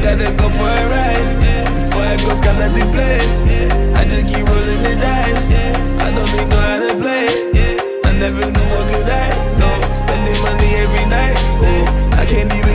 gotta go for a ride. Before I go scan the place, I just keep rolling the dice. I don't even know how to play. I never knew what could I. No, spending money every night. Oh, I can't even